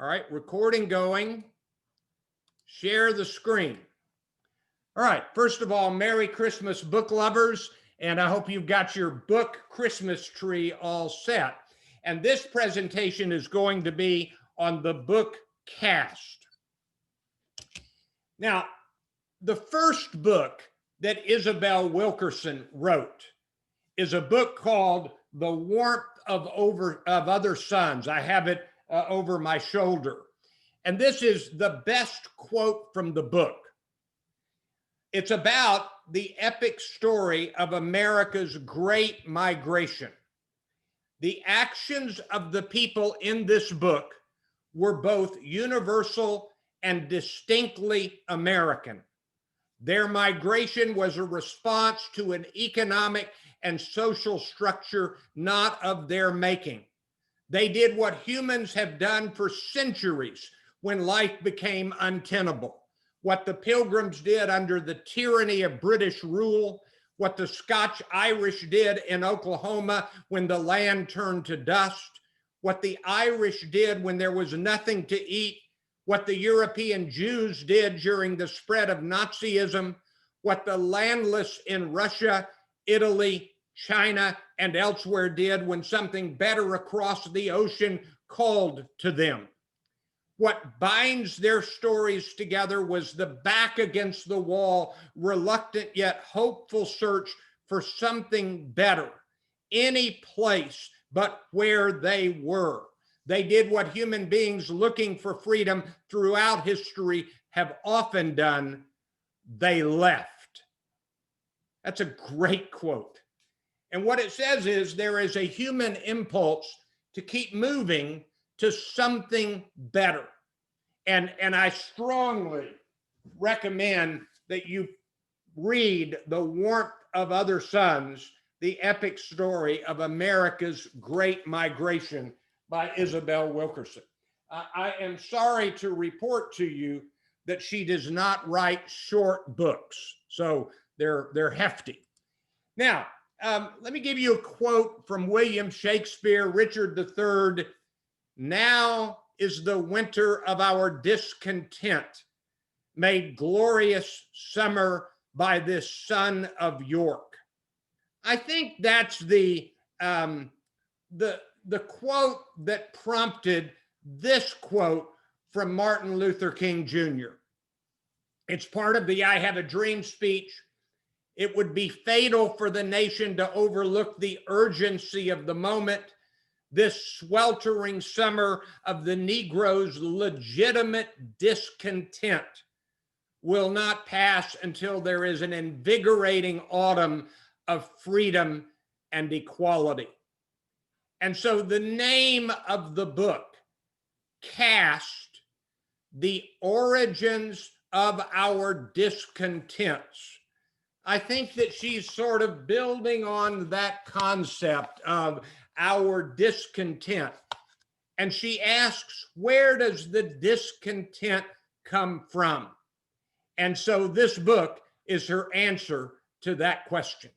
All right, recording going. Share the screen. All right, first of all, Merry Christmas, book lovers, and I hope you've got your book Christmas tree all set. And this presentation is going to be on the book Caste. Now, the first book that Isabel Wilkerson wrote is a book called The Warmth of Other Suns. I have it over my shoulder. And this is the best quote from the book. It's about the epic story of America's Great Migration. The actions of the people in this book were both universal and distinctly American. Their migration was a response to an economic and social structure not of their making. They did what humans have done for centuries when life became untenable. What the Pilgrims did under the tyranny of British rule, what the Scotch-Irish did in Oklahoma when the land turned to dust, what the Irish did when there was nothing to eat, what the European Jews did during the spread of Nazism, what the landless in Russia, Italy, China, and elsewhere did when something better across the ocean called to them. What binds their stories together was the back against the wall, reluctant yet hopeful search for something better, any place but where they were. They did what human beings looking for freedom throughout history have often done. They left. That's a great quote. And what it says is there is a human impulse to keep moving to something better. And I strongly recommend that you read The Warmth of Other Suns, the epic story of America's Great Migration by Isabel Wilkerson. I am sorry to report to you that she does not write short books, so they're hefty. Now, let me give you a quote from William Shakespeare, Richard III. Now is the winter of our discontent, made glorious summer by this son of York. I think that's the quote that prompted this quote from Martin Luther King Jr. It's part of the I Have a Dream speech. It would be fatal for the nation to overlook the urgency of the moment. This sweltering summer of the Negro's legitimate discontent will not pass until there is an invigorating autumn of freedom and equality. And so the name of the book, Caste, The Origins of Our Discontents. I think that she's sort of building on that concept of our discontent. And she asks, where does the discontent come from? And so this book is her answer to that question.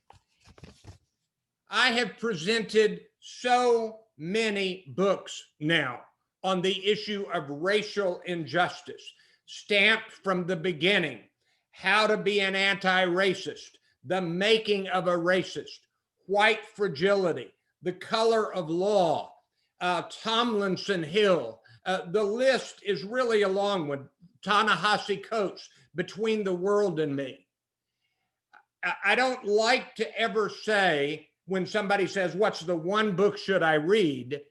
I have presented so many books now on the issue of racial injustice, stamped from the beginning, How to Be an Anti-Racist, The Making of a Racist, White Fragility, The Color of Law, Tomlinson Hill. The list is really a long one. Ta-Nehisi Coates, Between the World and Me. I don't like to ever say, when somebody says, what's the one book should I read,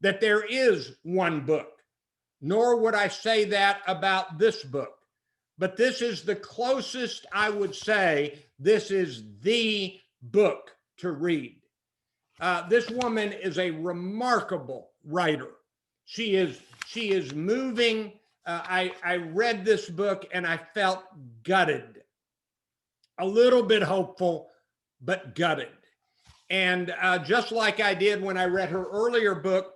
that there is one book. Nor would I say that about this book. But this is the closest I would say this is the book to read. This woman is a remarkable writer. She is moving. I read this book and I felt gutted, a little bit hopeful, but gutted. And just like I did when I read her earlier book,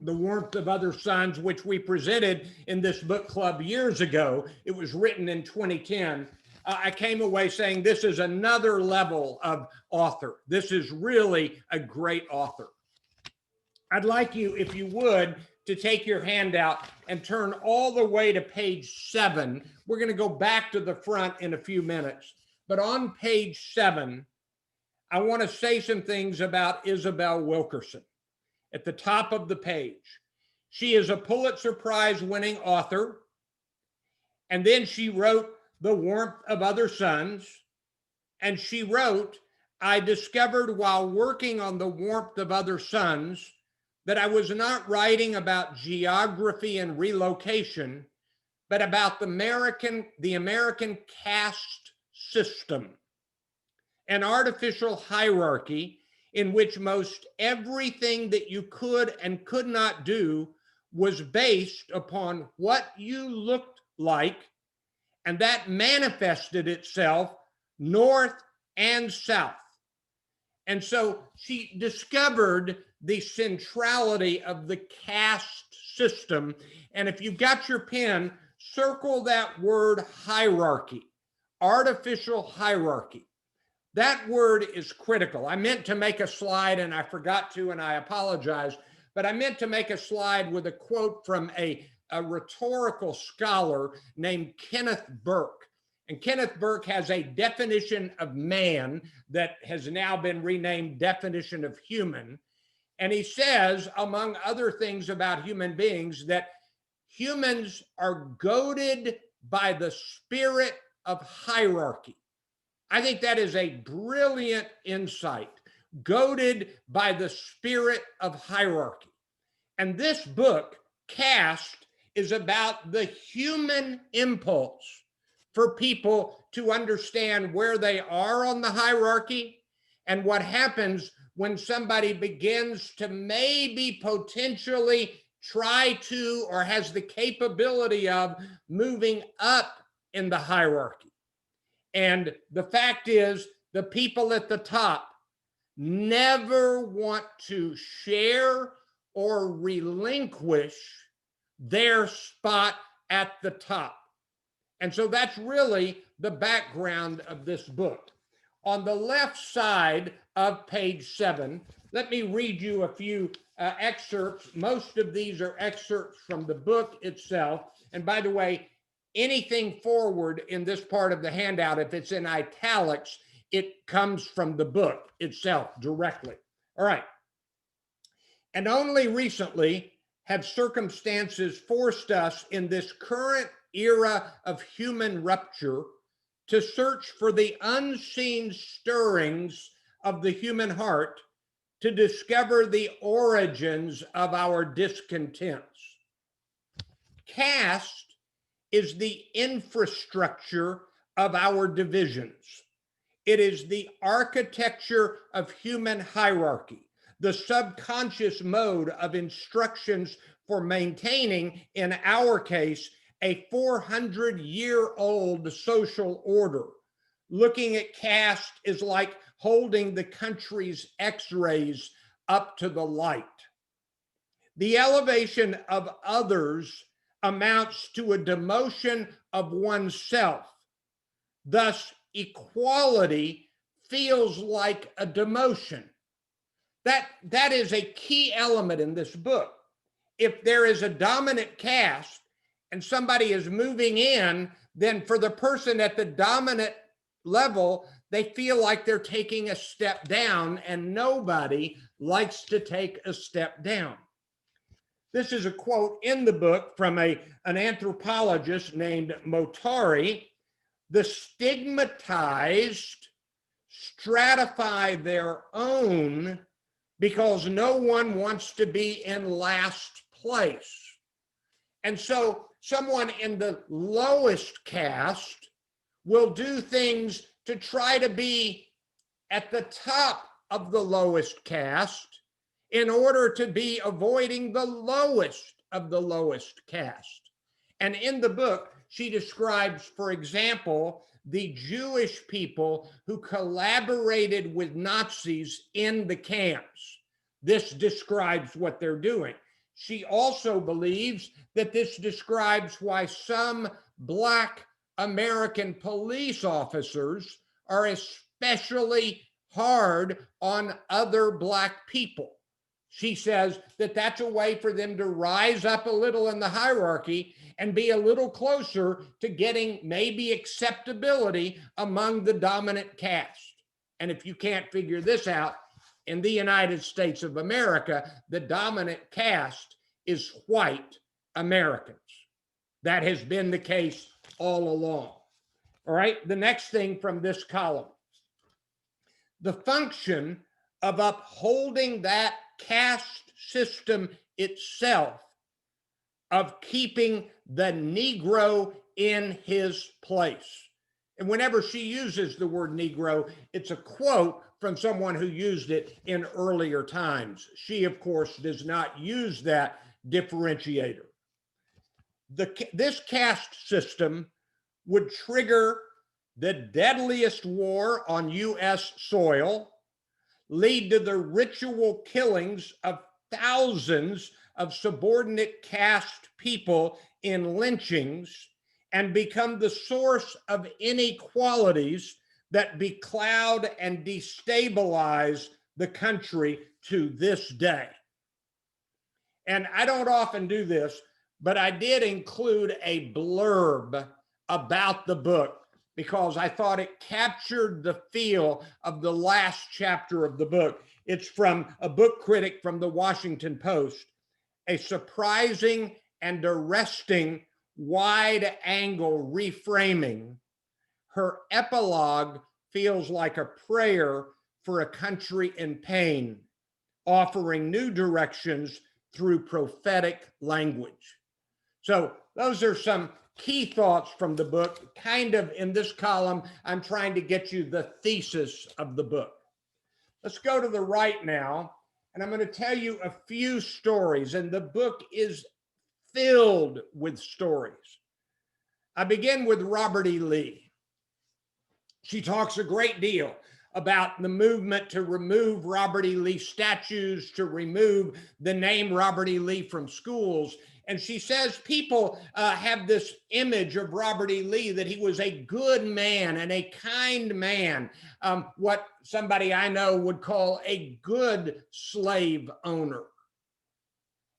The Warmth of Other Suns, which we presented in this book club years ago. It was written in 2010. I came away saying this is another level of author. This is really a great author. I'd like you, if you would, to take your handout and turn all the way to page 7. We're going to go back to the front in a few minutes. But on page 7, I want to say some things about Isabel Wilkerson at the top of the page. She is a Pulitzer Prize winning author. And then she wrote The Warmth of Other Suns. And she wrote, I discovered while working on The Warmth of Other Suns that I was not writing about geography and relocation, but about the American caste system, an artificial hierarchy in which most everything that you could and could not do was based upon what you looked like, and that manifested itself north and south. And so she discovered the centrality of the caste system. And if you've got your pen, circle that word hierarchy, artificial hierarchy. That word is critical. I meant to make a slide and I forgot to, and I apologize, but I meant to make a slide with a quote from a rhetorical scholar named Kenneth Burke. And Kenneth Burke has a definition of man that has now been renamed definition of human. And he says, among other things about human beings, that humans are goaded by the spirit of hierarchy. I think that is a brilliant insight, goaded by the spirit of hierarchy. And this book, Caste, is about the human impulse for people to understand where they are on the hierarchy and what happens when somebody begins to maybe potentially try to or has the capability of moving up in the hierarchy. And the fact is, the people at the top never want to share or relinquish their spot at the top. And so that's really the background of this book. On the left side of page 7, let me read you a few excerpts. Most of these are excerpts from the book itself. And by the way, anything forward in this part of the handout, if it's in italics, it comes from the book itself directly. All right. And only recently have circumstances forced us in this current era of human rupture to search for the unseen stirrings of the human heart to discover the origins of our discontents. Caste is the infrastructure of our divisions. It is the architecture of human hierarchy, the subconscious mode of instructions for maintaining, in our case, a 400-year-old social order. Looking at caste is like holding the country's X-rays up to the light. The elevation of others amounts to a demotion of oneself. Thus, equality feels like a demotion. That is a key element in this book. If there is a dominant caste and somebody is moving in, then for the person at the dominant level, they feel like they're taking a step down, and nobody likes to take a step down. This is a quote in the book from an anthropologist named Motari. The stigmatized stratify their own because no one wants to be in last place. And so someone in the lowest caste will do things to try to be at the top of the lowest caste in order to be avoiding the lowest of the lowest caste. And in the book, she describes, for example, the Jewish people who collaborated with Nazis in the camps. This describes what they're doing. She also believes that this describes why some Black American police officers are especially hard on other Black people. She says that that's a way for them to rise up a little in the hierarchy and be a little closer to getting maybe acceptability among the dominant caste. And if you can't figure this out, in the United States of America, the dominant caste is white Americans. That has been the case all along. All right, the next thing from this column, the function of upholding that caste system itself, of keeping the Negro in his place. And whenever she uses the word Negro, it's a quote from someone who used it in earlier times. She, of course, does not use that differentiator. This caste system would trigger the deadliest war on U.S. soil, lead to the ritual killings of thousands of subordinate caste people in lynchings, and become the source of inequalities that becloud and destabilize the country to this day. And I don't often do this, but I did include a blurb about the book because I thought it captured the feel of the last chapter of the book. It's from a book critic from the Washington Post, a surprising and arresting wide-angle reframing. Her epilogue feels like a prayer for a country in pain, offering new directions through prophetic language. So those are some key thoughts from the book. Kind of in this column, I'm trying to get you the thesis of the book. Let's go to the right now, and I'm going to tell you a few stories, and the book is filled with stories. I begin with Robert E. Lee. She talks a great deal about the movement to remove Robert E. Lee statues, to remove the name Robert E. Lee from schools. And she says people have this image of Robert E. Lee, that he was a good man and a kind man, what somebody I know would call a good slave owner.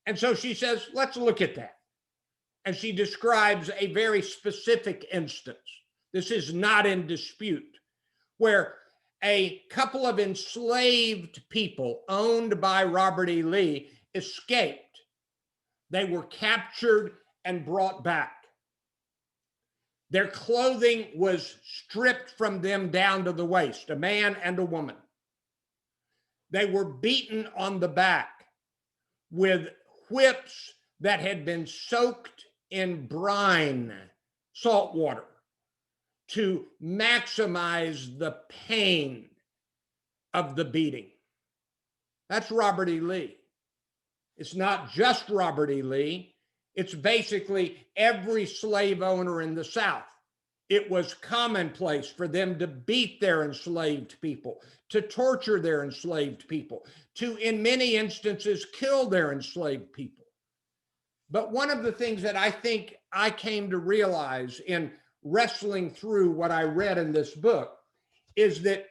And so she says, let's look at that. And she describes a very specific instance. This is not in dispute, where a couple of enslaved people owned by Robert E. Lee escaped. They were captured and brought back. Their clothing was stripped from them down to the waist, a man and a woman. They were beaten on the back with whips that had been soaked in brine, salt water, to maximize the pain of the beating. That's Robert E. Lee. It's not just Robert E. Lee. It's basically every slave owner in the South. It was commonplace for them to beat their enslaved people, to torture their enslaved people, to, in many instances, kill their enslaved people. But one of the things that I think I came to realize in wrestling through what I read in this book is that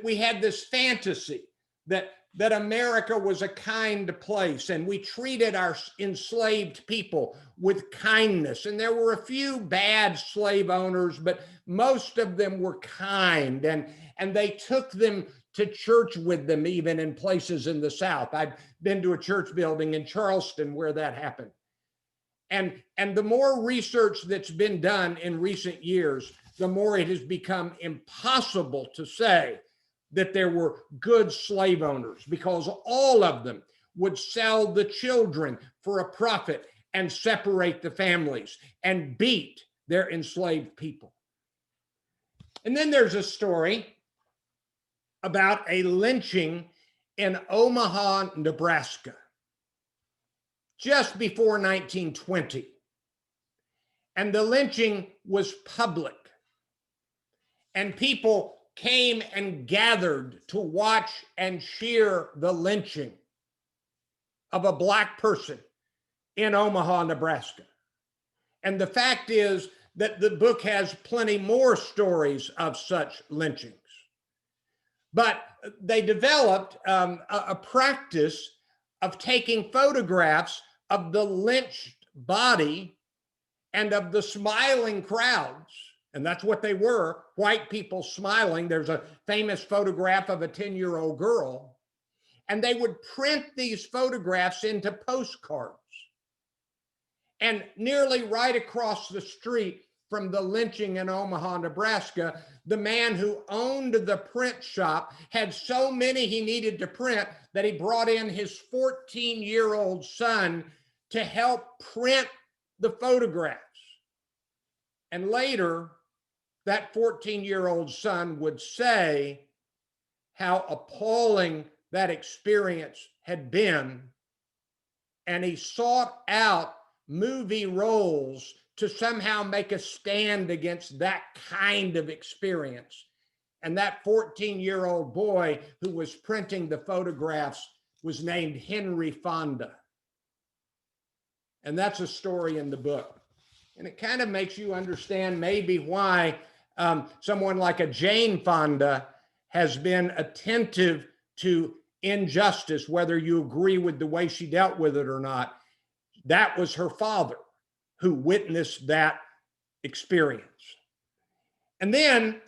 we had this fantasy that America was a kind place and we treated our enslaved people with kindness. And there were a few bad slave owners, but most of them were kind, and they took them to church with them, even in places in the South. I've been to a church building in Charleston where that happened. And the more research that's been done in recent years, the more it has become impossible to say that there were good slave owners, because all of them would sell the children for a profit and separate the families and beat their enslaved people. And then there's a story about a lynching in Omaha, Nebraska, just before 1920. And the lynching was public. And people came and gathered to watch and cheer the lynching of a Black person in Omaha, Nebraska. And the fact is that the book has plenty more stories of such lynchings. But they developed a practice of taking photographs of the lynched body and of the smiling crowds. And that's what they were, white people smiling. There's a famous photograph of a 10-year-old girl. And they would print these photographs into postcards. And nearly right across the street from the lynching in Omaha, Nebraska, the man who owned the print shop had so many he needed to print that he brought in his 14-year-old son to help print the photographs. And later, that 14-year-old son would say how appalling that experience had been. And he sought out movie roles to somehow make a stand against that kind of experience. And that 14-year-old boy who was printing the photographs was named Henry Fonda. And that's a story in the book. And it kind of makes you understand maybe why someone like a Jane Fonda has been attentive to injustice, whether you agree with the way she dealt with it or not. That was her father who witnessed that experience. And then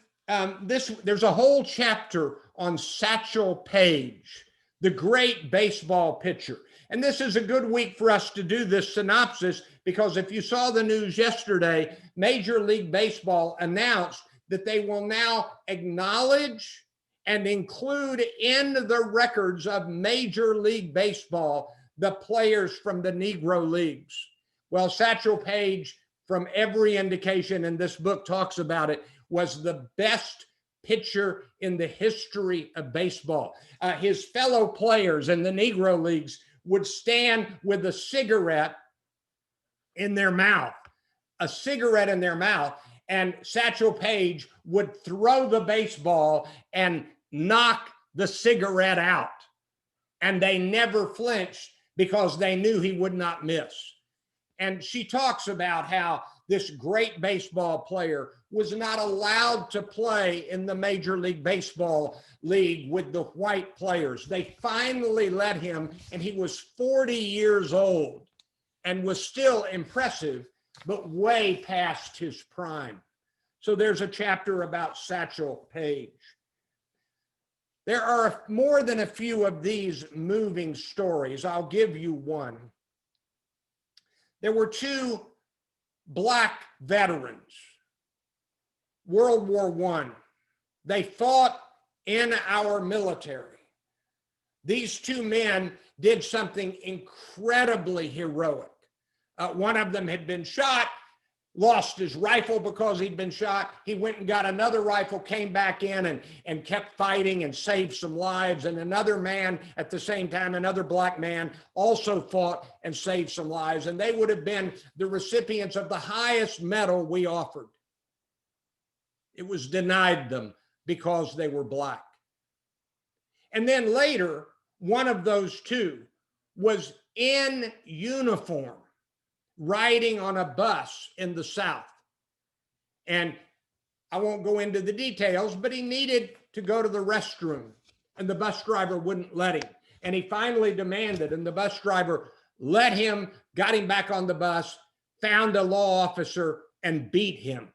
there's a whole chapter on Satchel Paige, the great baseball pitcher. And this is a good week for us to do this synopsis, because if you saw the news yesterday, Major League Baseball announced that they will now acknowledge and include in the records of Major League Baseball the players from the Negro Leagues. Well, Satchel Paige, from every indication, and this book talks about it, was the best pitcher in the history of baseball. His fellow players in the Negro Leagues would stand with a cigarette in their mouth, and Satchel Paige would throw the baseball and knock the cigarette out. And they never flinched because they knew he would not miss. And she talks about how this great baseball player was not allowed to play in the Major League Baseball league with the white players. They finally let him, and he was 40 years old and was still impressive, but way past his prime. So there's a chapter about Satchel Paige. There are more than a few of these moving stories. I'll give you one. There were two Black veterans, World War I. They fought in our military. These two men did something incredibly heroic. One of them had been shot, lost his rifle because he'd been shot. He went and got another rifle, came back in and kept fighting and saved some lives. And another man at the same time, another Black man, also fought and saved some lives. And they would have been the recipients of the highest medal we offered. It was denied them because they were Black. And then later, one of those two was in uniform, riding on a bus in the South. And I won't go into the details, but he needed to go to the restroom, and the bus driver wouldn't let him. And he finally demanded, and the bus driver let him, got him back on the bus, found a law officer, and beat him.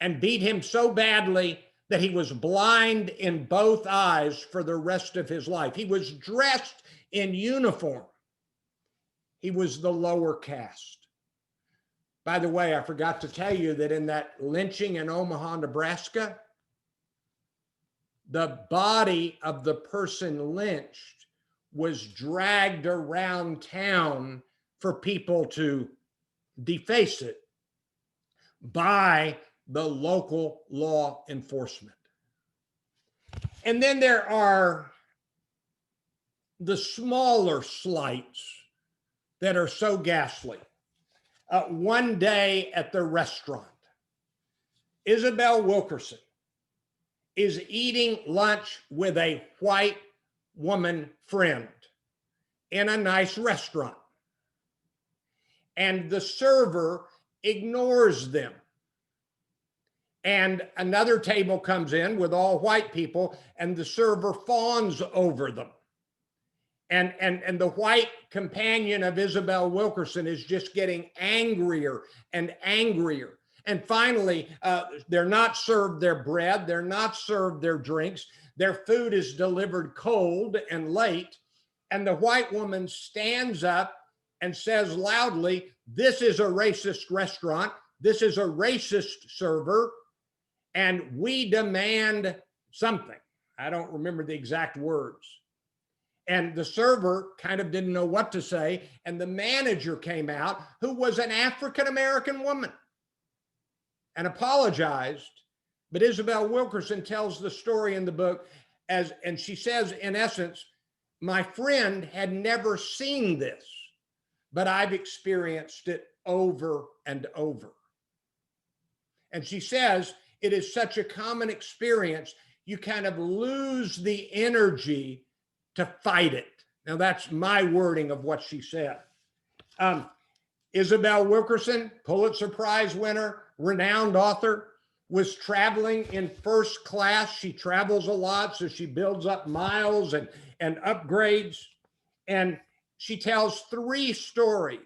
And beat him so badly that he was blind in both eyes for the rest of his life. He was dressed in uniform. He was the lower caste. By the way, I forgot to tell you that in that lynching in Omaha, Nebraska, the body of the person lynched was dragged around town for people to deface it by the local law enforcement. And then there are the smaller slights that are so ghastly. One day at the restaurant, Isabel Wilkerson is eating lunch with a white woman friend in a nice restaurant. And the server ignores them. And another table comes in with all white people, and the server fawns over them. And the white companion of Isabel Wilkerson is just getting angrier and angrier. And finally, they're not served their bread, they're not served their drinks, their food is delivered cold and late. And the white woman stands up and says loudly, "This is a racist restaurant, this is a racist server, and we demand something." I don't remember the exact words. And the server kind of didn't know what to say. And the manager came out, who was an African-American woman, and apologized. But Isabel Wilkerson tells the story in the book and she says, in essence, my friend had never seen this, but I've experienced it over and over. And she says, it is such a common experience, you kind of lose the energy to fight it. Now, that's my wording of what she said. Isabel Wilkerson, Pulitzer Prize winner, renowned author, was traveling in first class. She travels a lot, so she builds up miles and upgrades. And she tells 3 stories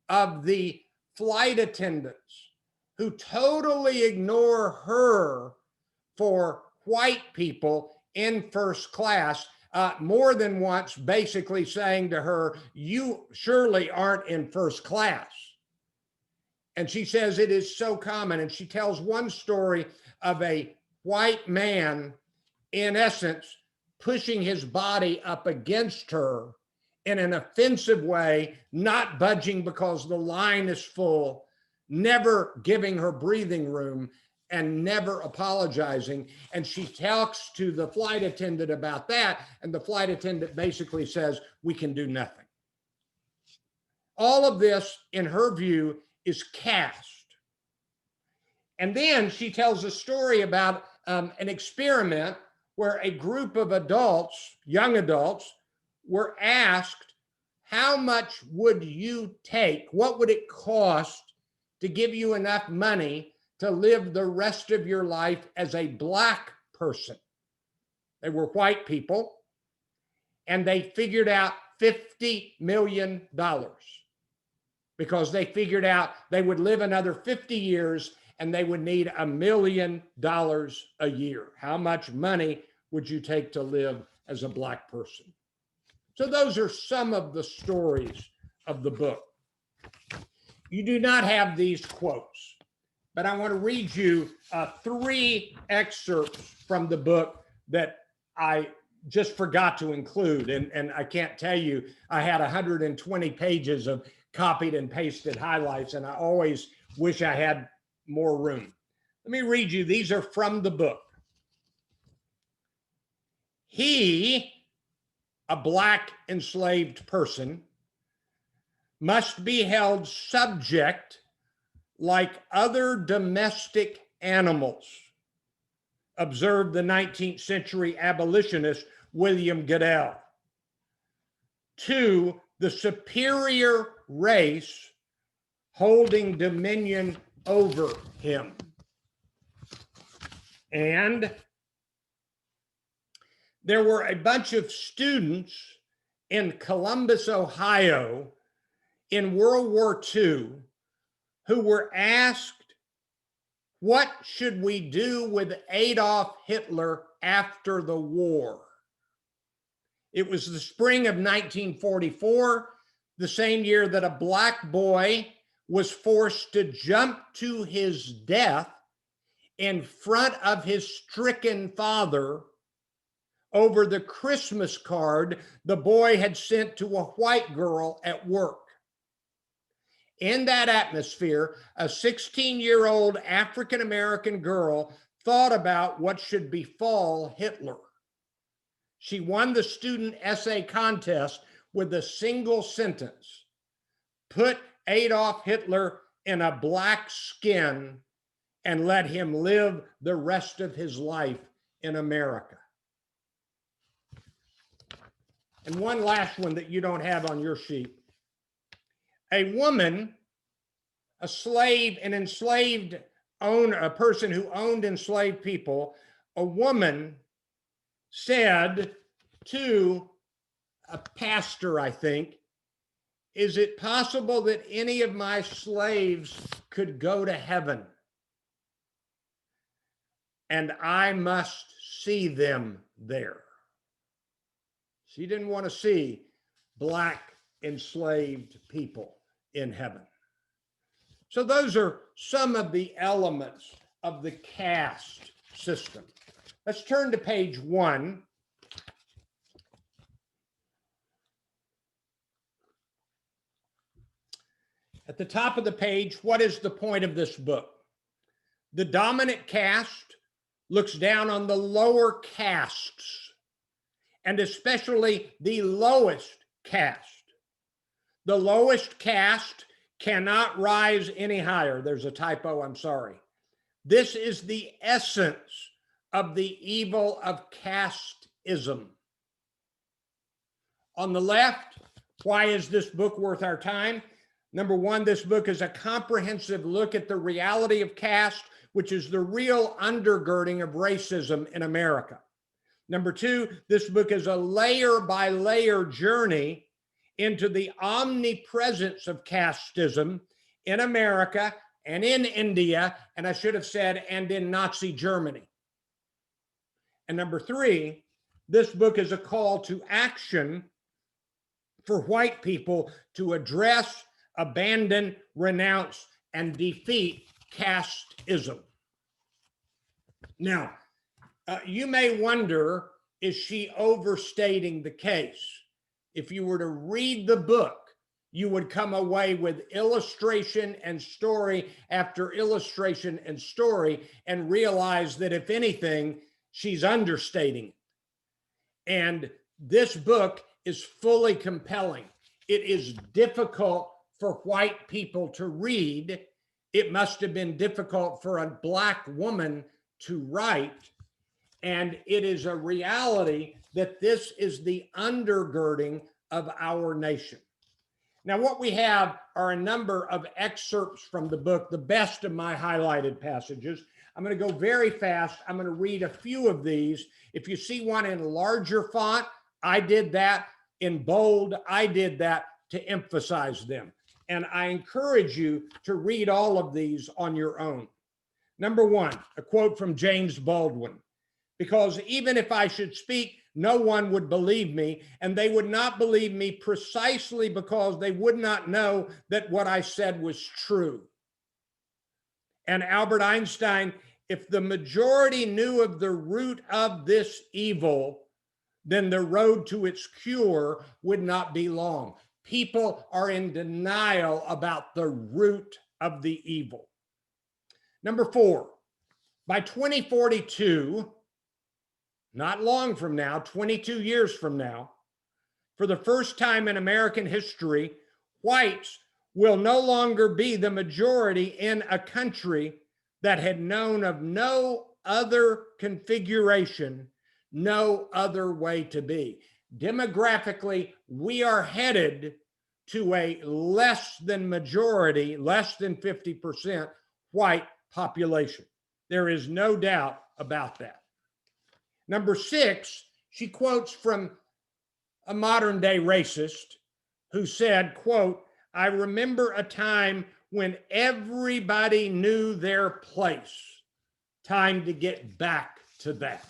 of the flight attendants who totally ignore her for white people in first class, more than once basically saying to her, "You surely aren't in first class." And she says it is so common. And she tells one story of a white man, in essence, pushing his body up against her in an offensive way, not budging because the line is full, never giving her breathing room, and never apologizing. And she talks to the flight attendant about that. And the flight attendant basically says, we can do nothing. All of this, in her view, is caste. And then she tells a story about an experiment where a group of adults, young adults, were asked, how much would you take? What would it cost to give you enough money to live the rest of your life as a Black person? They were white people, and they figured out $50 million because they figured out they would live another 50 years and they would need $1 million a year. How much money would you take to live as a Black person? So those are some of the stories of the book. You do not have these quotes, but I want to read you 3 excerpts from the book that I just forgot to include. And I can't tell you, I had 120 pages of copied and pasted highlights, and I always wish I had more room. Let me read you. These are from the book. He, a Black enslaved person, must be held subject like other domestic animals, observed the 19th century abolitionist William Goodell, to the superior race holding dominion over him. And there were a bunch of students in Columbus, Ohio in World War II who were asked, what should we do with Adolf Hitler after the war? It was the spring of 1944, the same year that a Black boy was forced to jump to his death in front of his stricken father over the Christmas card the boy had sent to a white girl at work. In that atmosphere, a 16-year-old African-American girl thought about what should befall Hitler. She won the student essay contest with a single sentence: put Adolf Hitler in a black skin and let him live the rest of his life in America. And one last one that you don't have on your sheet. A woman, a slave, an enslaved owner, a person who owned enslaved people, a woman said to a pastor, I think, is it possible that any of my slaves could go to heaven and I must see them there? She didn't want to see Black enslaved people in heaven. So those are some of the elements of the caste system. Let's turn to page 1. At the top of the page, what is the point of this book? The dominant caste looks down on the lower castes, and especially the lowest caste. The lowest caste cannot rise any higher. There's a typo, I'm sorry. This is the essence of the evil of casteism. On the left, why is this book worth our time? Number one, this book is a comprehensive look at the reality of caste, which is the real undergirding of racism in America. Number two, this book is a layer by layer journey into the omnipresence of casteism in America and in India, and I should have said, and in Nazi Germany. And number three, this book is a call to action for white people to address, abandon, renounce, and defeat casteism. Now, you may wonder, is she overstating the case? If you were to read the book, you would come away with illustration and story after illustration and story and realize that, if anything, she's understating it. And this book is fully compelling. It is difficult for white people to read. It must have been difficult for a Black woman to write. And it is a reality that this is the undergirding of our nation. Now, what we have are a number of excerpts from the book, the best of my highlighted passages. I'm going to go very fast. I'm going to read a few of these. If you see one in larger font, I did that. In bold, I did that to emphasize them. And I encourage you to read all of these on your own. Number one, a quote from James Baldwin. Because even if I should speak, no one would believe me, and they would not believe me precisely because they would not know that what I said was true. And Albert Einstein, if the majority knew of the root of this evil, then the road to its cure would not be long. People are in denial about the root of the evil. Number four, by 2042, not long from now, 22 years from now, for the first time in American history, whites will no longer be the majority in a country that had known of no other configuration, no other way to be. Demographically, we are headed to a less than majority, less than 50% white population. There is no doubt about that. Number six, she quotes from a modern day racist who said, quote, I remember a time when everybody knew their place. Time to get back to that.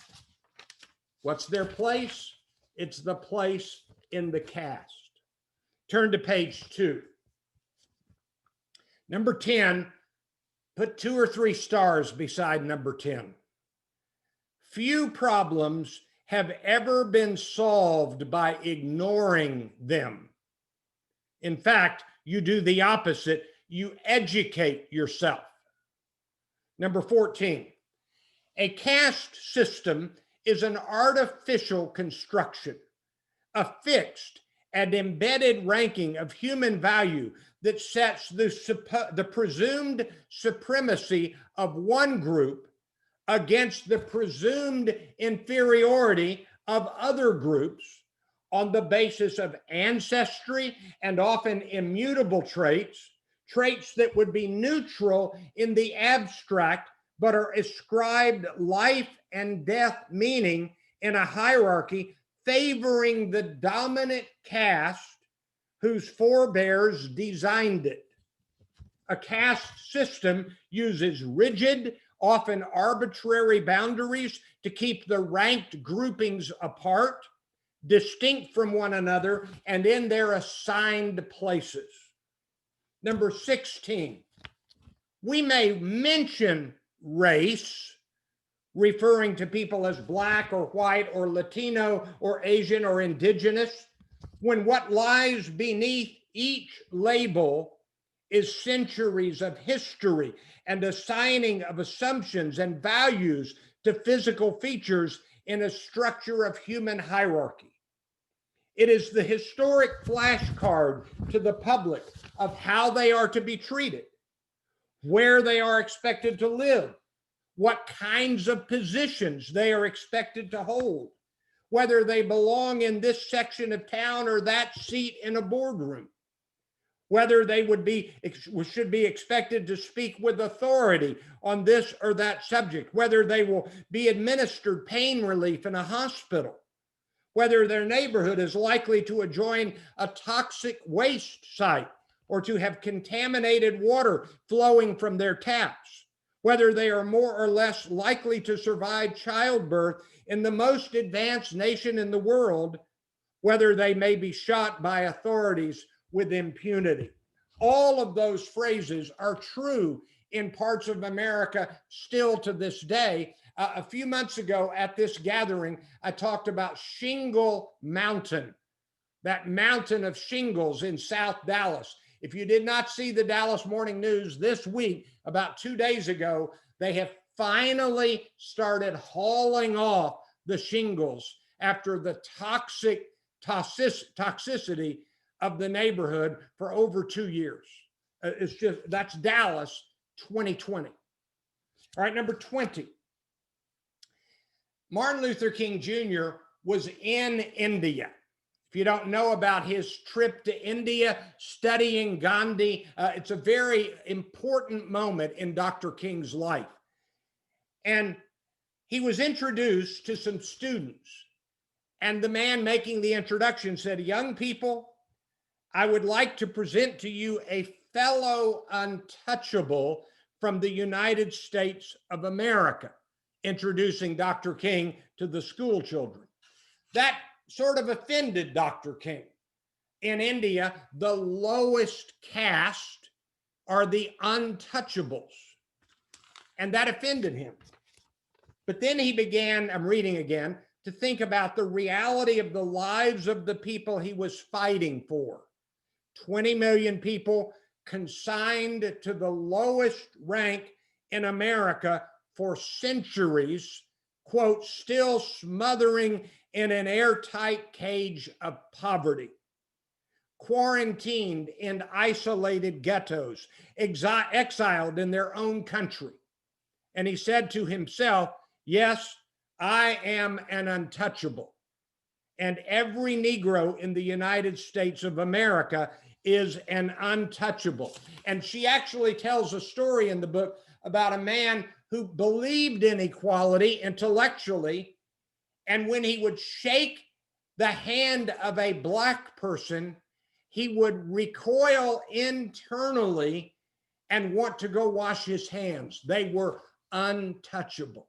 What's their place? It's the place in the caste. Turn to page 2. Number 10, put 2 or 3 stars beside number 10. Few problems have ever been solved by ignoring them. In fact, you do the opposite. You educate yourself. Number 14, a caste system is an artificial construction, a fixed and embedded ranking of human value that sets the presumed supremacy of one group against the presumed inferiority of other groups on the basis of ancestry and often immutable traits, traits that would be neutral in the abstract, but are ascribed life and death meaning in a hierarchy favoring the dominant caste whose forebears designed it. A caste system uses rigid, often arbitrary boundaries to keep the ranked groupings apart, distinct from one another, and in their assigned places. Number 16, we may mention race, referring to people as Black or white or Latino or Asian or indigenous, when what lies beneath each label is centuries of history and assigning of assumptions and values to physical features in a structure of human hierarchy. It is the historic flashcard to the public of how they are to be treated, where they are expected to live, what kinds of positions they are expected to hold, whether they belong in this section of town or that seat in a boardroom, whether they should be expected to speak with authority on this or that subject, whether they will be administered pain relief in a hospital, whether their neighborhood is likely to join a toxic waste site or to have contaminated water flowing from their taps, whether they are more or less likely to survive childbirth in the most advanced nation in the world, whether they may be shot by authorities with impunity. All of those phrases are true in parts of America still to this day. A few months ago at this gathering, I talked about Shingle Mountain, that mountain of shingles in South Dallas. If you did not see the Dallas Morning News this week, about 2 days ago, they have finally started hauling off the shingles after the toxicity of the neighborhood for over 2 years. That's Dallas 2020. All right, number 20. Martin Luther King Jr. was in India. If you don't know about his trip to India studying Gandhi, it's a very important moment in Dr. King's life. And he was introduced to some students. And the man making the introduction said, "Young people, I would like to present to you a fellow untouchable from the United States of America," introducing Dr. King to the school children. That sort of offended Dr. King. In India, the lowest caste are the untouchables. And that offended him. But then he began, I'm reading again, to think about the reality of the lives of the people he was fighting for. 20 million people consigned to the lowest rank in America for centuries, quote, still smothering in an airtight cage of poverty, quarantined in isolated ghettos, exiled in their own country. And he said to himself, yes, I am an untouchable. And every Negro in the United States of America is an untouchable. And she actually tells a story in the book about a man who believed in equality intellectually. And when he would shake the hand of a Black person, he would recoil internally and want to go wash his hands. They were untouchable.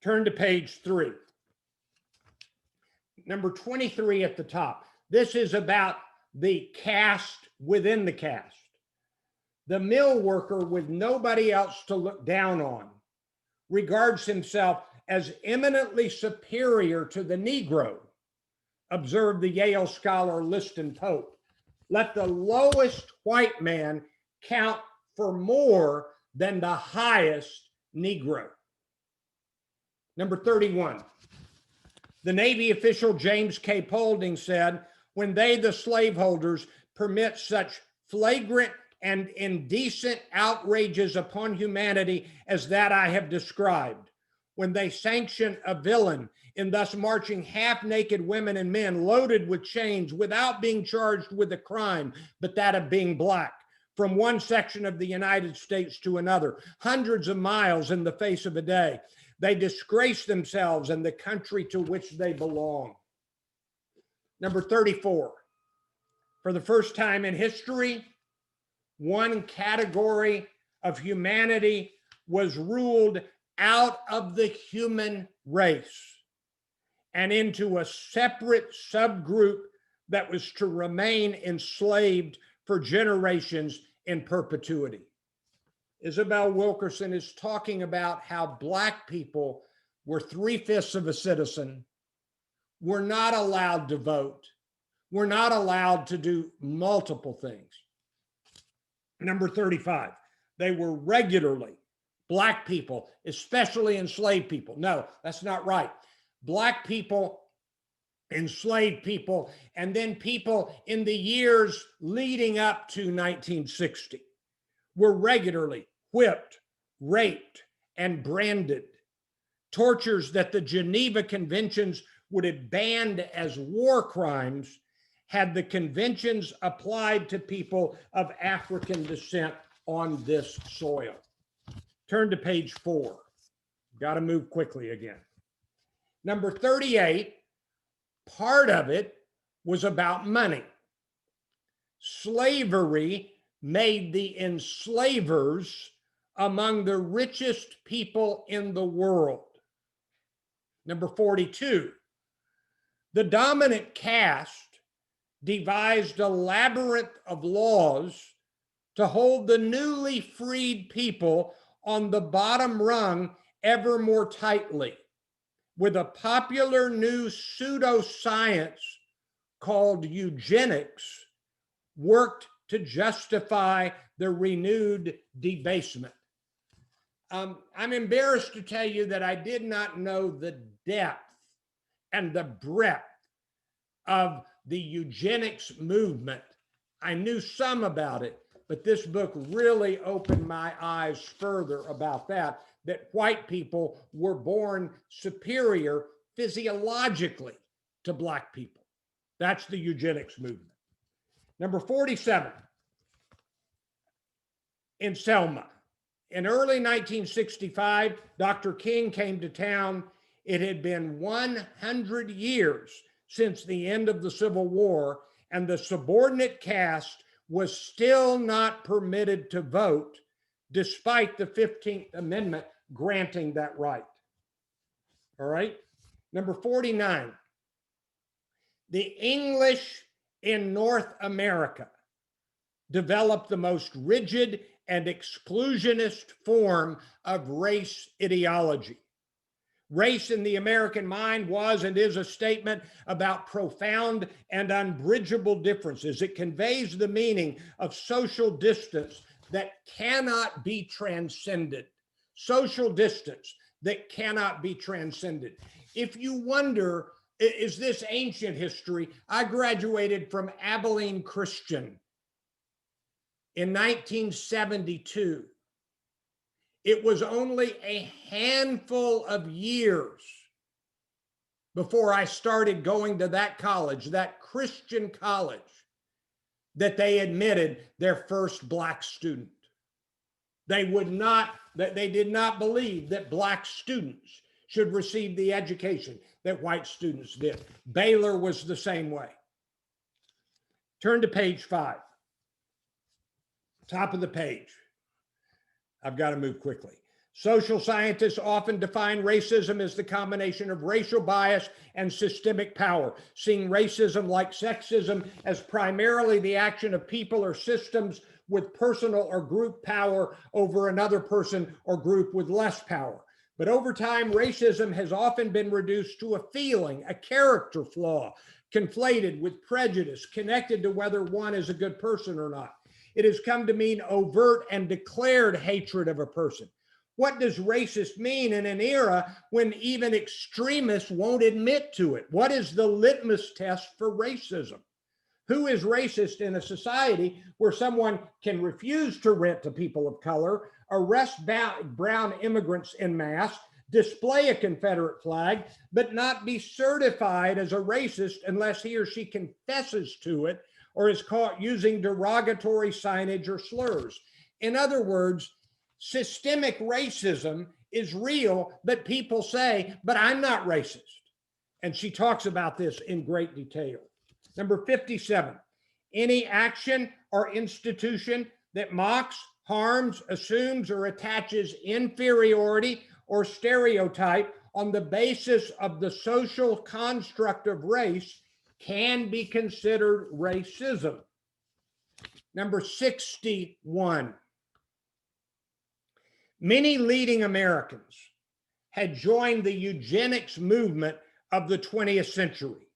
Turn to page 3. Number 23 at the top. This is about the caste within the caste. The mill worker with nobody else to look down on regards himself as eminently superior to the Negro, observed the Yale scholar Liston Pope. Let the lowest white man count for more than the highest Negro. Number 31. The Navy official James K. Paulding said, when they, the slaveholders, permit such flagrant and indecent outrages upon humanity as that I have described, when they sanction a villain in thus marching half-naked women and men loaded with chains without being charged with a crime, but that of being Black, from one section of the United States to another, hundreds of miles in the face of a day, They disgrace themselves and the country to which they belong. Number 34, for the first time in history, one category of humanity was ruled out of the human race and into a separate subgroup that was to remain enslaved for generations in perpetuity. Isabel Wilkerson is talking about how Black people were 3/5 of a citizen, were not allowed to vote, were not allowed to do multiple things. Number 35, they were regularly, Black people, especially enslaved people. No, that's not right. Black people, enslaved people, and then people in the years leading up to 1960 were regularly whipped, raped, and branded. Tortures that the Geneva Conventions would have banned as war crimes had the conventions applied to people of African descent on this soil. Turn to page 4. Got to move quickly again. Number 38, part of it was about money. Slavery made the enslavers among the richest people in the world. Number 42, the dominant caste devised a labyrinth of laws to hold the newly freed people on the bottom rung ever more tightly, with a popular new pseudoscience called eugenics worked to justify the renewed debasement. I'm embarrassed to tell you that I did not know the depth and the breadth of the eugenics movement. I knew some about it, but this book really opened my eyes further about that white people were born superior physiologically to Black people. That's the eugenics movement. Number 47, in Selma. In early 1965, Dr. King came to town. It had been 100 years since the end of the Civil War, and the subordinate caste was still not permitted to vote, despite the 15th Amendment granting that right. All right. Number 49, the English in North America developed the most rigid and exclusionist form of race ideology. Race in the American mind was and is a statement about profound and unbridgeable differences. It conveys the meaning of social distance that cannot be transcended. Social distance that cannot be transcended. If you wonder, is this ancient history? I graduated from Abilene Christian in 1972. It was only a handful of years before I started going to that college, that Christian college, that they admitted their first Black student. They did not believe that Black students should receive the education that white students did. Baylor was the same way. Turn to page 5. Top of the page. I've got to move quickly. Social scientists often define racism as the combination of racial bias and systemic power, seeing racism like sexism as primarily the action of people or systems with personal or group power over another person or group with less power. But over time, racism has often been reduced to a feeling, a character flaw, conflated with prejudice, connected to whether one is a good person or not. It has come to mean overt and declared hatred of a person. What does racist mean in an era when even extremists won't admit to it? What is the litmus test for racism? Who is racist in a society where someone can refuse to rent to people of color, arrest brown immigrants en masse, display a Confederate flag, but not be certified as a racist unless he or she confesses to it or is caught using derogatory signage or slurs? In other words, systemic racism is real, but people say, but I'm not racist. And she talks about this in great detail. Number 57, any action or institution that mocks, harms, assumes, or attaches inferiority or stereotype on the basis of the social construct of race can be considered racism. Number 61, many leading Americans had joined the eugenics movement of the 20th century,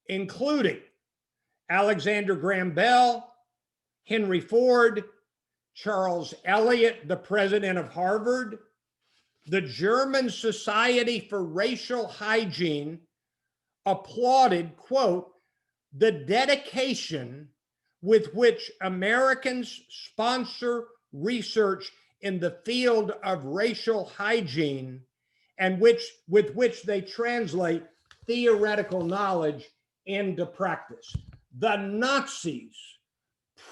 including Alexander Graham Bell, Henry Ford, Charles Eliot, the president of Harvard, the German Society for Racial Hygiene applauded, quote, the dedication with which Americans sponsor research in the field of racial hygiene and with which they translate theoretical knowledge into practice. The Nazis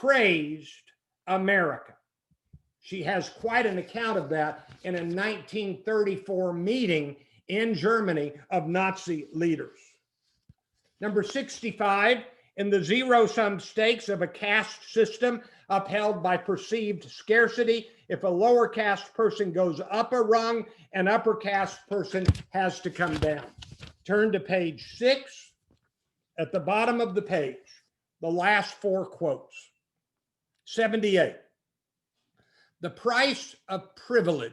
praised America. She has quite an account of that in a 1934 meeting in Germany of Nazi leaders. Number 65, in the zero-sum stakes of a caste system upheld by perceived scarcity, if a lower caste person goes up a rung, an upper caste person has to come down. Turn to page 6. At the bottom of the page, the last 4 quotes. 78. The price of privilege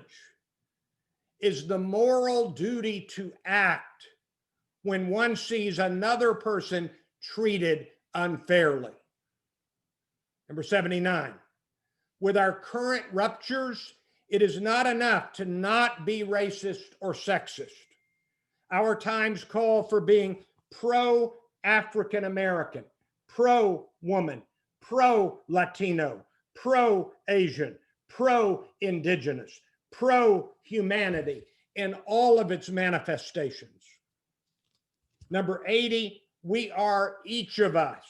is the moral duty to act when one sees another person treated unfairly. Number 79. With our current ruptures, it is not enough to not be racist or sexist. Our times call for being pro-African American, pro-woman, pro-Latino, pro-Asian, pro-Indigenous, pro-humanity in all of its manifestations. Number 80, we are each of us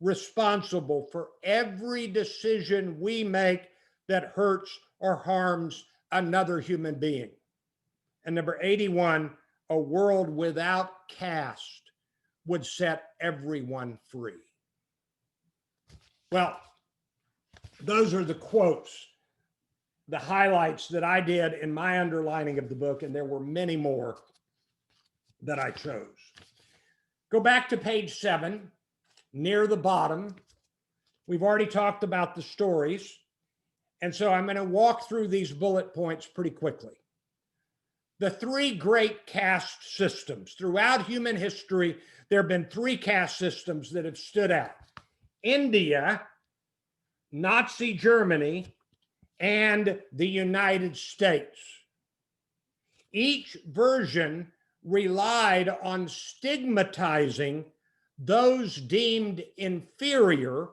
responsible for every decision we make that hurts or harms another human being. And number 81, a world without caste would set everyone free. Well, those are the quotes, the highlights that I did in my underlining of the book, and there were many more that I chose. Go back to page 7, near the bottom. We've already talked about the stories, and so I'm going to walk through these bullet points pretty quickly. The 3 great caste systems. Throughout human history, there have been 3 caste systems that have stood out. India, Nazi Germany, and the United States. Each version relied on stigmatizing those deemed inferior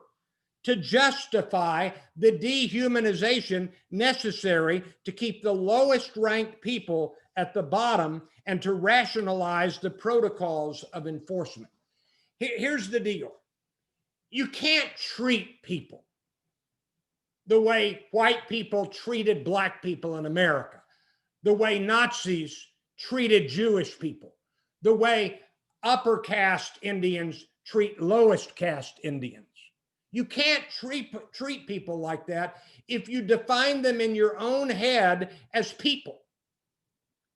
to justify the dehumanization necessary to keep the lowest ranked people at the bottom and to rationalize the protocols of enforcement. Here's the deal. You can't treat people the way white people treated black people in America, the way Nazis treated Jewish people, the way upper caste Indians treat lowest caste Indians. You can't treat people like that if you define them in your own head as people.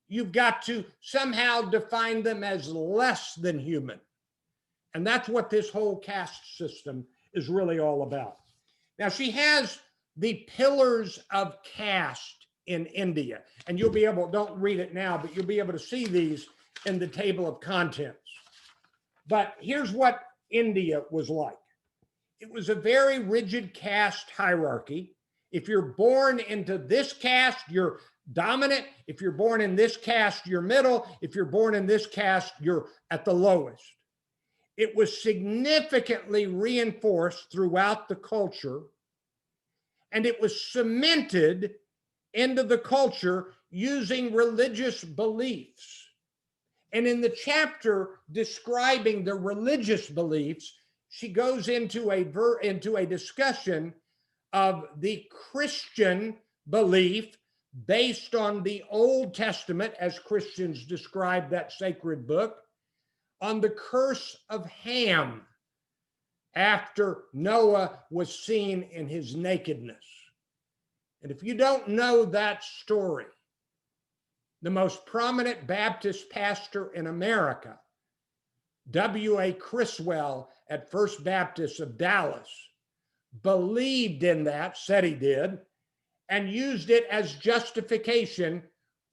You've got to somehow define them as less than human. And that's what this whole caste system is really all about. Now, she has the pillars of caste in India, and you'll be able, don't read it now, but you'll be able to see these in the table of contents. But here's what India was like. It was a very rigid caste hierarchy. If you're born into this caste, you're dominant. If you're born in this caste, you're middle. If you're born in this caste, you're at the lowest. It was significantly reinforced throughout the culture, and it was cemented into the culture using religious beliefs. And in the chapter describing the religious beliefs, she goes into a discussion of the Christian belief based on the Old Testament, as Christians describe that sacred book, on the curse of Ham after Noah was seen in his nakedness. And if you don't know that story, the most prominent Baptist pastor in America, W.A. Criswell at First Baptist of Dallas, believed in that, said he did, and used it as justification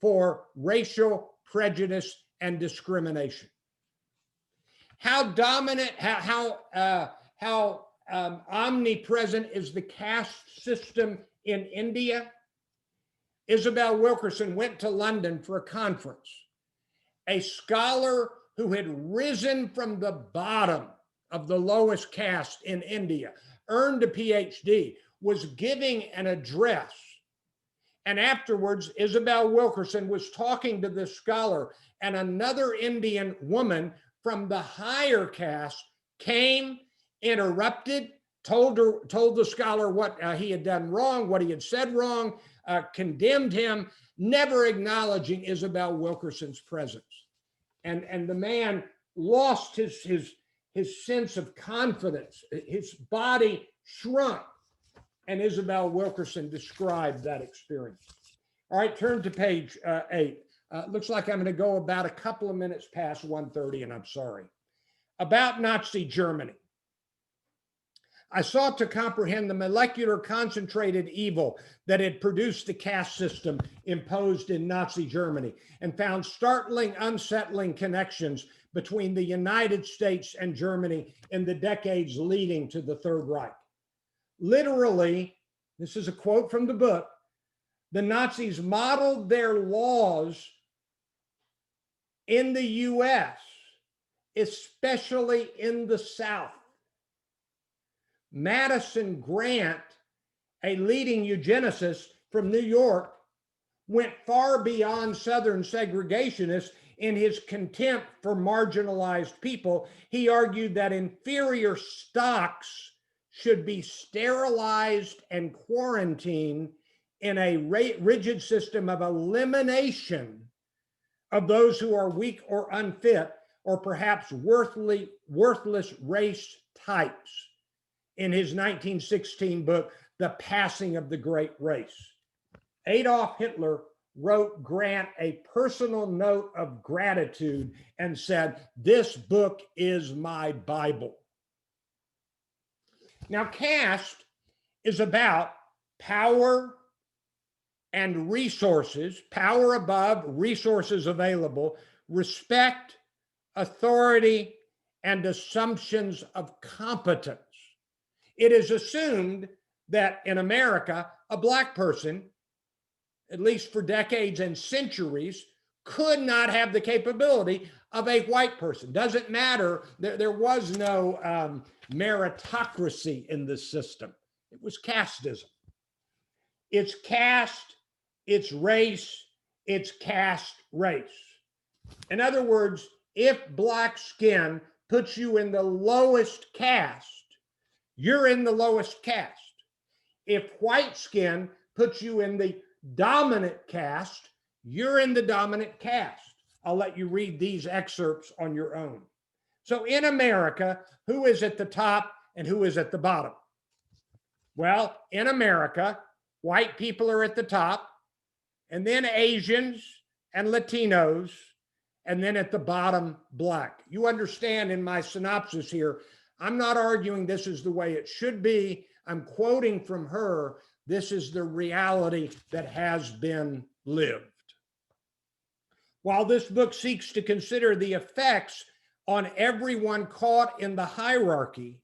for racial prejudice and discrimination. How dominant, how omnipresent is the caste system in India? Isabel Wilkerson went to London for a conference. A scholar who had risen from the bottom of the lowest caste in India, earned a PhD, was giving an address. And afterwards, Isabel Wilkerson was talking to this scholar, and another Indian woman from the higher caste came, interrupted, told the scholar what he had done wrong, what he had said wrong, condemned him, never acknowledging Isabel Wilkerson's presence. And the man lost his sense of confidence. His body shrunk. And Isabel Wilkerson described that experience. All right, turn to page 8. Looks like I'm going to go about a couple of minutes past 1:30, and I'm sorry. About Nazi Germany. I sought to comprehend the molecular concentrated evil that had produced the caste system imposed in Nazi Germany, and found startling, unsettling connections between the United States and Germany in the decades leading to the Third Reich. Literally, this is a quote from the book, the Nazis modeled their laws in the US, especially in the South. Madison Grant, a leading eugenicist from New York, went far beyond Southern segregationists in his contempt for marginalized people. He argued that inferior stocks should be sterilized and quarantined in a rigid system of elimination of those who are weak or unfit, or perhaps worthless race types, in his 1916 book, The Passing of the Great Race. Adolf Hitler wrote Grant a personal note of gratitude and said, "This book is my Bible." Now, caste is about power and resources, power above, resources available, respect, authority, and assumptions of competence. It is assumed that in America, a Black person, at least for decades and centuries, could not have the capability of a white person. Doesn't matter. There was no meritocracy in this system. It was casteism. It's caste, it's race, it's caste race. In other words, if Black skin puts you in the lowest caste, you're in the lowest caste. If white skin puts you in the dominant caste, you're in the dominant caste. I'll let you read these excerpts on your own. So in America, who is at the top and who is at the bottom? Well, in America, white people are at the top, and then Asians and Latinos, and then at the bottom, Black. You understand in my synopsis here, I'm not arguing this is the way it should be. I'm quoting from her. This is the reality that has been lived. While this book seeks to consider the effects on everyone caught in the hierarchy,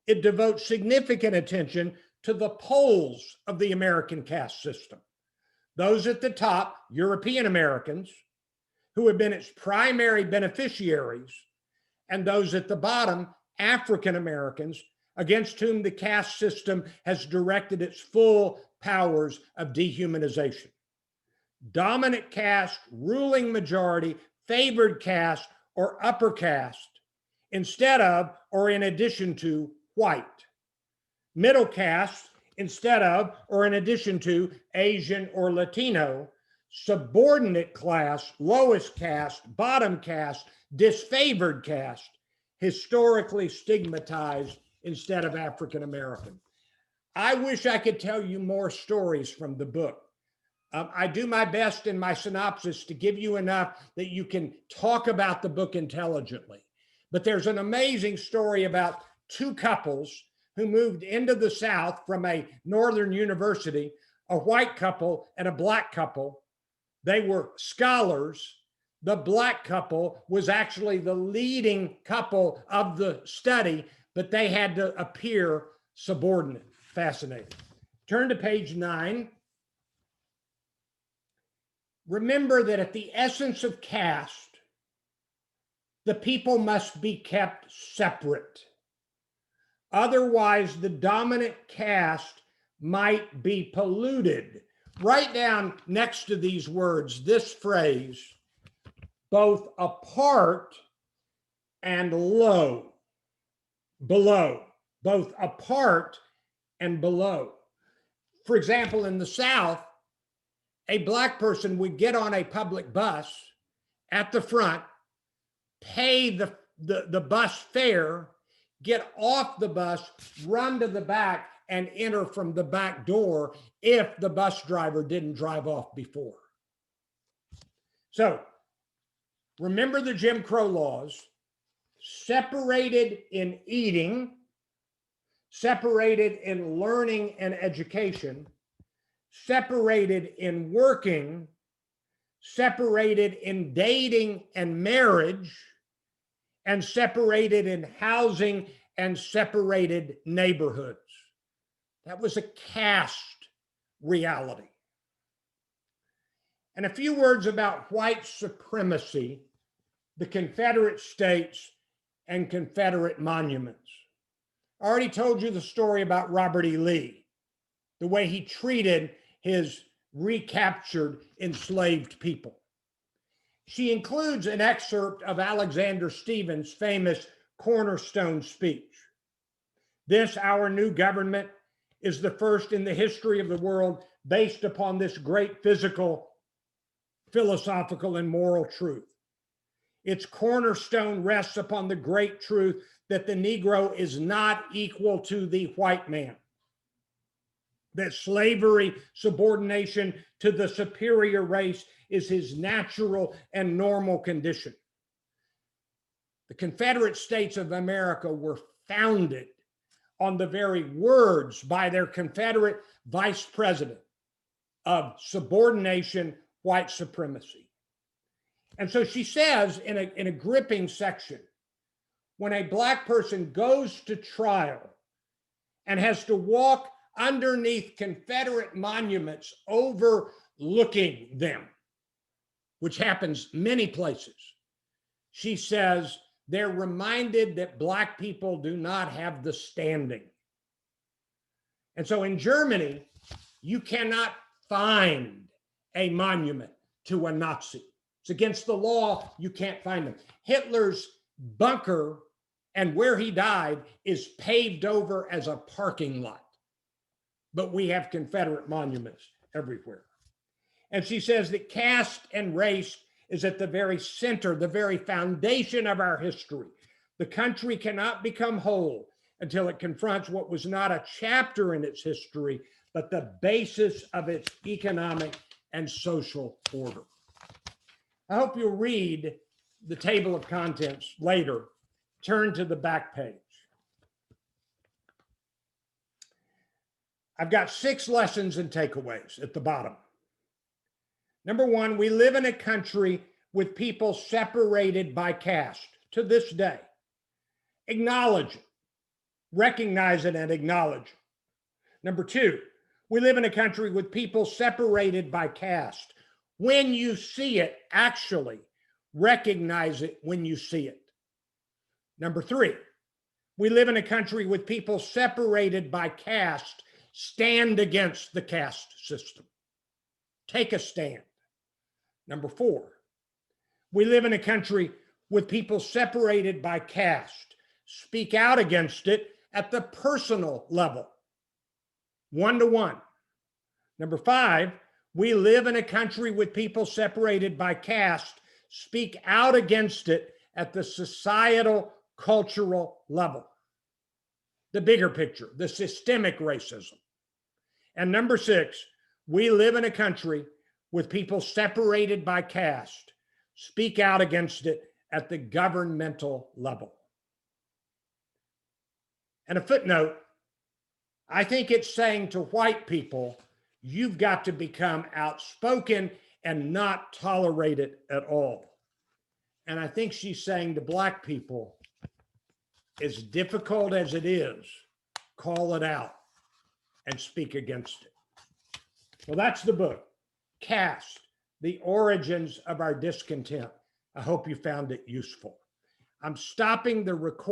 it devotes significant attention to the poles of the American caste system. Those at the top, European Americans, who have been its primary beneficiaries, and those at the bottom, African Americans, against whom the caste system has directed its full powers of dehumanization. Dominant caste, ruling majority, favored caste, or upper caste, instead of or in addition to white. Middle caste instead of or in addition to Asian or Latino, subordinate class, lowest caste, bottom caste, disfavored caste, historically stigmatized instead of African American. I wish I could tell you more stories from the book. I do my best in my synopsis to give you enough that you can talk about the book intelligently. But there's an amazing story about two couples who moved into the South from a northern university, a white couple and a black couple. They were scholars. The black couple was actually the leading couple of the study, but they had to appear subordinate. Fascinating. Turn to page 9. Remember that at the essence of caste, the people must be kept separate. Otherwise, the dominant caste might be polluted. Write down next to these words this phrase, both apart and low, below, both apart and below. For example, in the South, a black person would get on a public bus at the front, pay the bus fare, get off the bus, run to the back, and enter from the back door if the bus driver didn't drive off before. So remember the Jim Crow laws, separated in eating, separated in learning and education, separated in working, separated in dating and marriage, and separated in housing and separated neighborhoods. That was a caste reality. And a few words about white supremacy, the Confederate States, and Confederate monuments. I already told you the story about Robert E. Lee, the way he treated his recaptured enslaved people. She includes an excerpt of Alexander Stephens' famous cornerstone speech. This, our new government, is the first in the history of the world based upon this great physical, philosophical, and moral truth. Its cornerstone rests upon the great truth that the Negro is not equal to the white man, that slavery, subordination to the superior race is his natural and normal condition. The Confederate States of America were founded on the very words by their Confederate vice president of subordination, white supremacy. And so she says in a gripping section, when a black person goes to trial and has to walk underneath Confederate monuments overlooking them, which happens many places, she says they're reminded that black people do not have the standing. And so in Germany, you cannot find a monument to a Nazi. It's against the law. You can't find them. Hitler's bunker and where he died is paved over as a parking lot. But we have Confederate monuments everywhere. And she says that caste and race is at the very center, the very foundation of our history. The country cannot become whole until it confronts what was not a chapter in its history, but the basis of its economic and social order. I hope you'll read the table of contents later. Turn to the back page. I've got 6 lessons and takeaways at the bottom. Number 1, we live in a country with people separated by caste to this day. Acknowledge it, recognize it, and acknowledge it. Number 2, we live in a country with people separated by caste. When you see it, actually recognize it when you see it. Number 3, we live in a country with people separated by caste. Stand against the caste system. Take a stand. Number 4, we live in a country with people separated by caste. Speak out against it at the personal level. 1-to-1. Number 5, we live in a country with people separated by caste. Speak out against it at the societal, cultural level. The bigger picture, the systemic racism. And number 6, we live in a country with people separated by caste. Speak out against it at the governmental level. And a footnote, I think it's saying to white people, you've got to become outspoken and not tolerate it at all. And I think she's saying to Black people, as difficult as it is, call it out and speak against it. Well, that's the book, Caste, The Origins of Our Discontent. I hope you found it useful. I'm stopping the recording.